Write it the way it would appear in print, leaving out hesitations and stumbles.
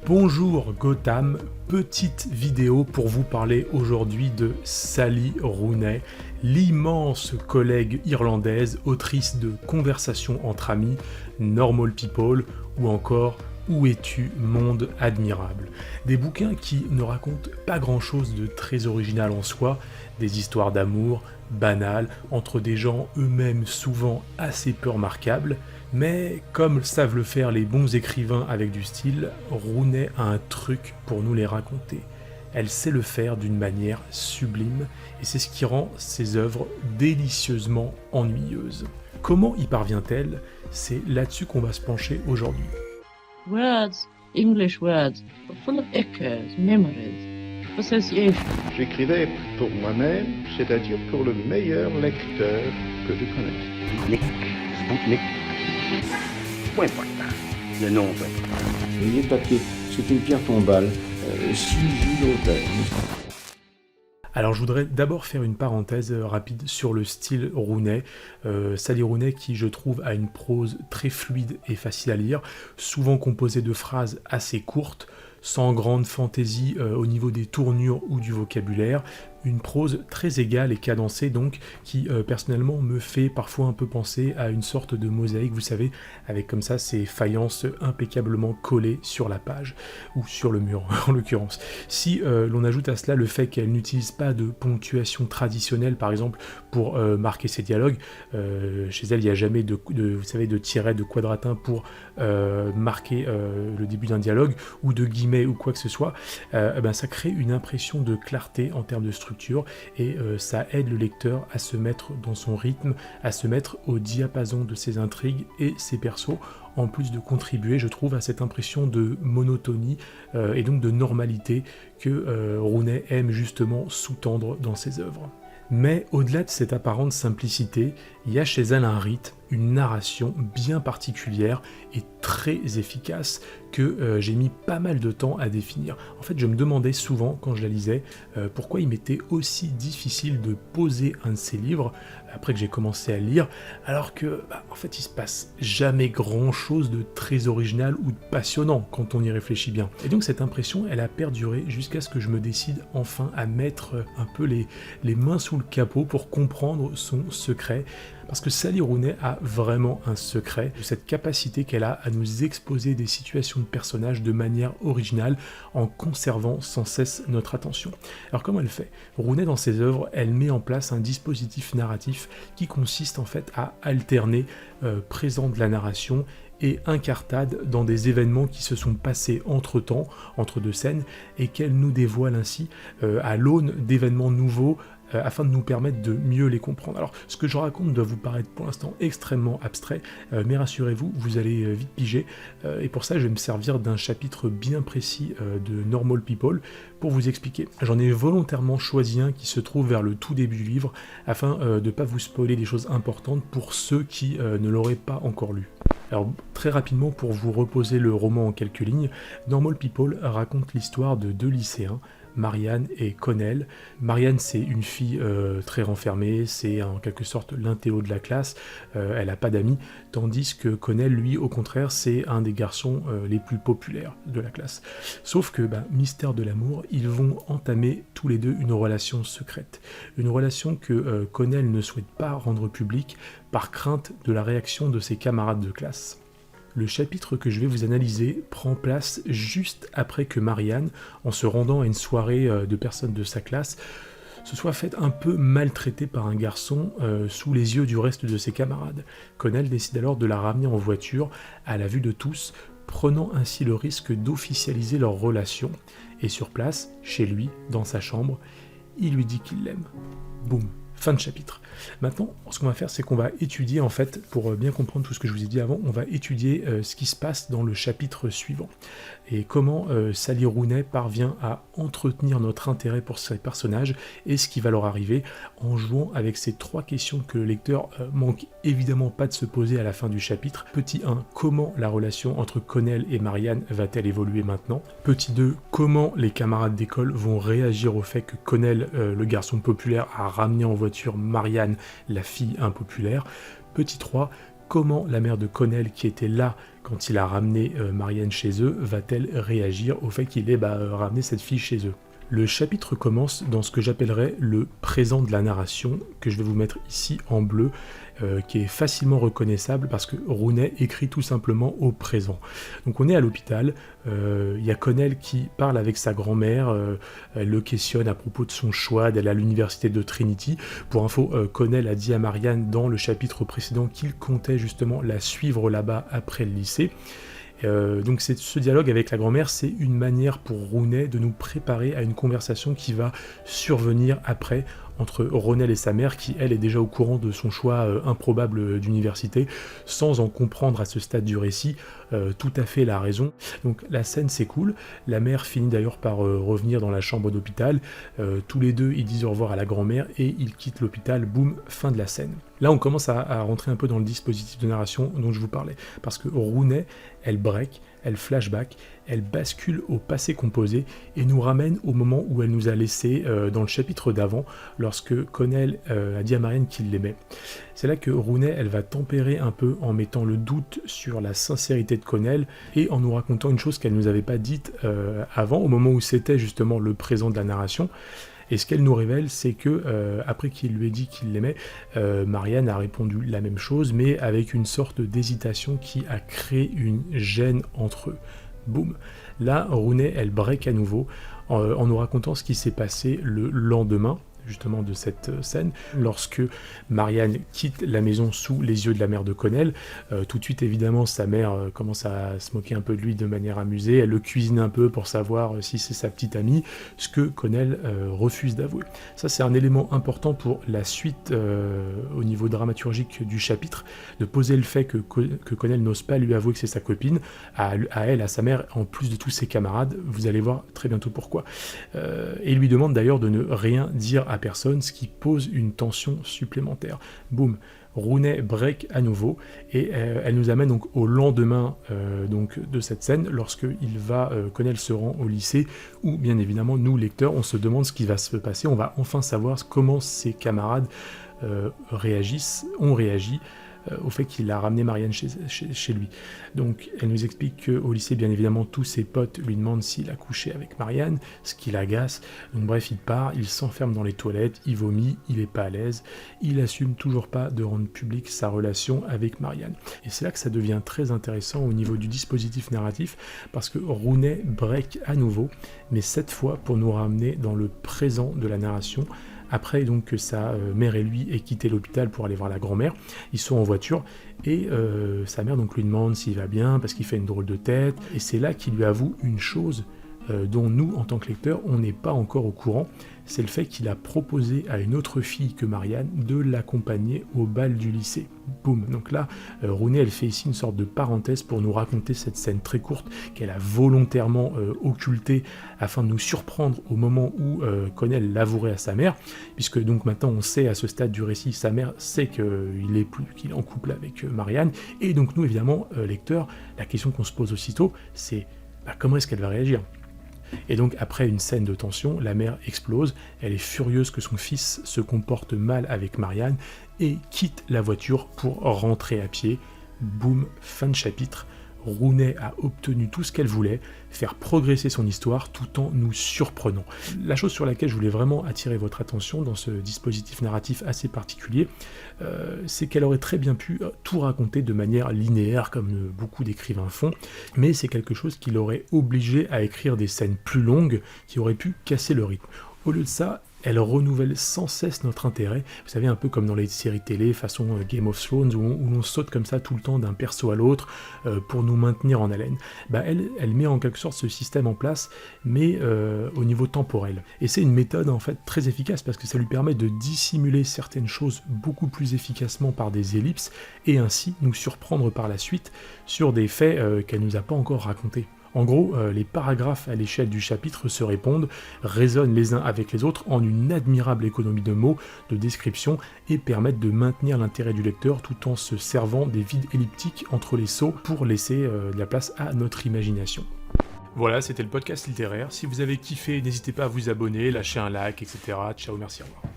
Bonjour Gotham, petite vidéo pour vous parler aujourd'hui de Sally Rooney, l'immense collègue irlandaise, autrice de Conversations entre amis, Normal People ou encore Où es-tu, monde admirable. Des bouquins qui ne racontent pas grand chose de très original en soi, des histoires d'amour banales entre des gens eux-mêmes souvent assez peu remarquables, mais comme savent le faire les bons écrivains avec du style, Rooney a un truc pour nous les raconter. Elle sait le faire d'une manière sublime, et c'est ce qui rend ses œuvres délicieusement ennuyeuses. Comment y parvient-elle? C'est là-dessus qu'on va se pencher aujourd'hui. Words, English words, are full of echoes, memories, associations. J'écrivais pour moi-même, c'est-à-dire pour le meilleur lecteur que je connaisse. Spoutnik. Peu importe. Le nom, peu importe. Veuillez papier, c'est une pierre tombale. 6 Jules Autel. Alors je voudrais d'abord faire une parenthèse rapide sur le style Rooney. Sally Rooney qui je trouve a une prose très fluide et facile à lire, souvent composée de phrases assez courtes, sans grande fantaisie au niveau des tournures ou du vocabulaire, une prose très égale et cadencée donc, qui personnellement me fait parfois un peu penser à une sorte de mosaïque, vous savez, avec comme ça ces faïences impeccablement collées sur la page, ou sur le mur en l'occurrence. Si l'on ajoute à cela le fait qu'elle n'utilise pas de ponctuation traditionnelle, par exemple, pour marquer ses dialogues, chez elle il n'y a jamais vous savez, de tiret, de quadratin pour marquer le début d'un dialogue, ou de guillemets ou quoi que ce soit, ça crée une impression de clarté en termes de structure, et ça aide le lecteur à se mettre dans son rythme, à se mettre au diapason de ses intrigues et ses persos, en plus de contribuer, je trouve, à cette impression de monotonie et donc de normalité que Rooney aime justement sous-tendre dans ses œuvres. Mais au-delà de cette apparente simplicité, il y a chez elle un rythme, une narration bien particulière et très efficace que j'ai mis pas mal de temps à définir. En fait, je me demandais souvent, quand je la lisais, pourquoi il m'était aussi difficile de poser un de ses livres, après que j'ai commencé à le lire, alors que, en fait, il se passe jamais grand-chose de très original ou de passionnant, quand on y réfléchit bien. Et donc cette impression, elle a perduré jusqu'à ce que je me décide enfin à mettre un peu les mains sous le capot pour comprendre son secret, parce que Sally Rooney a vraiment un secret, cette capacité qu'elle a à nous exposer des situations de personnages de manière originale en conservant sans cesse notre attention. Alors comment elle fait? Rooney dans ses œuvres, elle met en place un dispositif narratif qui consiste en fait à alterner présent de la narration et incartade dans des événements qui se sont passés entre-temps, entre deux scènes, et qu'elle nous dévoile ainsi à l'aune d'événements nouveaux, afin de nous permettre de mieux les comprendre. Alors, ce que je raconte doit vous paraître pour l'instant extrêmement abstrait, mais rassurez-vous, vous allez vite piger, et pour ça, je vais me servir d'un chapitre bien précis de Normal People pour vous expliquer. J'en ai volontairement choisi un qui se trouve vers le tout début du livre, afin de ne pas vous spoiler des choses importantes pour ceux qui ne l'auraient pas encore lu. Alors, très rapidement, pour vous reposer le roman en quelques lignes, Normal People raconte l'histoire de deux lycéens, Marianne et Connell. Marianne, c'est une fille très renfermée, c'est en quelque sorte l'intello de la classe, elle n'a pas d'amis, tandis que Connell, lui, au contraire, c'est un des garçons les plus populaires de la classe. Sauf que, mystère de l'amour, ils vont entamer tous les deux une relation secrète. Une relation que Connell ne souhaite pas rendre publique par crainte de la réaction de ses camarades de classe. Le chapitre que je vais vous analyser prend place juste après que Marianne, en se rendant à une soirée de personnes de sa classe, se soit faite un peu maltraitée par un garçon sous les yeux du reste de ses camarades. Connell décide alors de la ramener en voiture à la vue de tous, prenant ainsi le risque d'officialiser leur relation. Et sur place, chez lui, dans sa chambre, il lui dit qu'il l'aime. Boum. Fin de chapitre. Maintenant, ce qu'on va faire, c'est qu'on va étudier, en fait, pour bien comprendre tout ce que je vous ai dit avant, on va étudier ce qui se passe dans le chapitre suivant. Et comment Sally Rooney parvient à entretenir notre intérêt pour ces personnages et ce qui va leur arriver en jouant avec ces trois questions que le lecteur manque évidemment pas de se poser à la fin du chapitre. Petit 1, comment la relation entre Connell et Marianne va-t-elle évoluer maintenant? Petit 2, comment les camarades d'école vont réagir au fait que Connell, le garçon populaire, a ramené en voiture Marianne, la fille impopulaire? Petit 3, comment la mère de Connell, qui était là quand il a ramené Marianne chez eux, va-t-elle réagir au fait qu'il ait ramené cette fille chez eux. Le chapitre commence dans ce que j'appellerais le présent de la narration, que je vais vous mettre ici en bleu, qui est facilement reconnaissable parce que Rooney écrit tout simplement au présent. Donc on est à l'hôpital, il y a Connell qui parle avec sa grand-mère, elle le questionne à propos de son choix d'aller à l'université de Trinity. Pour info, Connell a dit à Marianne dans le chapitre précédent qu'il comptait justement la suivre là-bas après le lycée. Donc ce dialogue avec la grand-mère, c'est une manière pour Rooney de nous préparer à une conversation qui va survenir après entre Ronell et sa mère, qui elle est déjà au courant de son choix improbable d'université, sans en comprendre à ce stade du récit tout à fait la raison. Donc la scène s'écoule, la mère finit d'ailleurs par revenir dans la chambre d'hôpital, tous les deux ils disent au revoir à la grand-mère et ils quittent l'hôpital, boum, fin de la scène. Là on commence à rentrer un peu dans le dispositif de narration dont je vous parlais, parce que Rooney, elle break, elle flashback, elle bascule au passé composé et nous ramène au moment où elle nous a laissé dans le chapitre d'avant, lorsque Connell a dit à Marianne qu'il l'aimait. C'est là que Rooney, elle va tempérer un peu en mettant le doute sur la sincérité de Connell et en nous racontant une chose qu'elle nous avait pas dite avant, au moment où c'était justement le présent de la narration. Et ce qu'elle nous révèle, c'est que après qu'il lui ait dit qu'il l'aimait, Marianne a répondu la même chose, mais avec une sorte d'hésitation qui a créé une gêne entre eux. Boum. Là, Rooney, elle break à nouveau en nous racontant ce qui s'est passé le lendemain, justement de cette scène, lorsque Marianne quitte la maison sous les yeux de la mère de Connell. Tout de suite, évidemment, sa mère commence à se moquer un peu de lui de manière amusée, elle le cuisine un peu pour savoir si c'est sa petite amie, ce que Connell refuse d'avouer. Ça, c'est un élément important pour la suite au niveau dramaturgique du chapitre, de poser le fait que Connell n'ose pas lui avouer que c'est sa copine, à elle, à sa mère, en plus de tous ses camarades. Vous allez voir très bientôt pourquoi. Et il lui demande d'ailleurs de ne rien dire à personne, ce qui pose une tension supplémentaire. Boum, Rooney break à nouveau et elle nous amène donc au lendemain donc de cette scène, lorsque Connell se rend au lycée, où bien évidemment nous lecteurs on se demande ce qui va se passer, on va enfin savoir comment ses camarades ont réagi au fait qu'il a ramené Marianne chez lui. Donc elle nous explique qu'au lycée, bien évidemment, tous ses potes lui demandent s'il a couché avec Marianne, ce qui l'agace. Donc bref, il part, il s'enferme dans les toilettes, il vomit, il est pas à l'aise, il assume toujours pas de rendre publique sa relation avec Marianne. Et c'est là que ça devient très intéressant au niveau du dispositif narratif, parce que Rooney break à nouveau, mais cette fois pour nous ramener dans le présent de la narration. Après donc que sa mère et lui aient quitté l'hôpital pour aller voir la grand-mère, ils sont en voiture et sa mère donc lui demande s'il va bien parce qu'il fait une drôle de tête, et c'est là qu'il lui avoue une chose dont nous en tant que lecteurs on n'est pas encore au courant, c'est le fait qu'il a proposé à une autre fille que Marianne de l'accompagner au bal du lycée. Boum. Donc là, Rooney, elle fait ici une sorte de parenthèse pour nous raconter cette scène très courte qu'elle a volontairement occultée afin de nous surprendre au moment où Connell l'avouerait à sa mère, puisque donc maintenant on sait à ce stade du récit, sa mère sait qu'il est en couple avec Marianne, et donc nous évidemment, lecteurs, la question qu'on se pose aussitôt, c'est comment est-ce qu'elle va réagir ? Et donc après une scène de tension, la mère explose, elle est furieuse que son fils se comporte mal avec Marianne et quitte la voiture pour rentrer à pied. Boum, fin de chapitre. Rooney a obtenu tout ce qu'elle voulait, faire progresser son histoire tout en nous surprenant. La chose sur laquelle je voulais vraiment attirer votre attention dans ce dispositif narratif assez particulier, c'est qu'elle aurait très bien pu tout raconter de manière linéaire comme beaucoup d'écrivains font, mais c'est quelque chose qui l'aurait obligé à écrire des scènes plus longues qui auraient pu casser le rythme. Au lieu de ça, elle renouvelle sans cesse notre intérêt, vous savez, un peu comme dans les séries télé façon Game of Thrones, où on saute comme ça tout le temps d'un perso à l'autre pour nous maintenir en haleine. Elle met en quelque sorte ce système en place, mais au niveau temporel. Et c'est une méthode en fait très efficace, parce que ça lui permet de dissimuler certaines choses beaucoup plus efficacement par des ellipses, et ainsi nous surprendre par la suite sur des faits qu'elle nous a pas encore racontés. En gros, les paragraphes à l'échelle du chapitre se répondent, résonnent les uns avec les autres en une admirable économie de mots, de description, et permettent de maintenir l'intérêt du lecteur tout en se servant des vides elliptiques entre les sauts pour laisser de la place à notre imagination. Voilà, c'était le podcast littéraire. Si vous avez kiffé, n'hésitez pas à vous abonner, lâcher un like, etc. Ciao, merci, au revoir.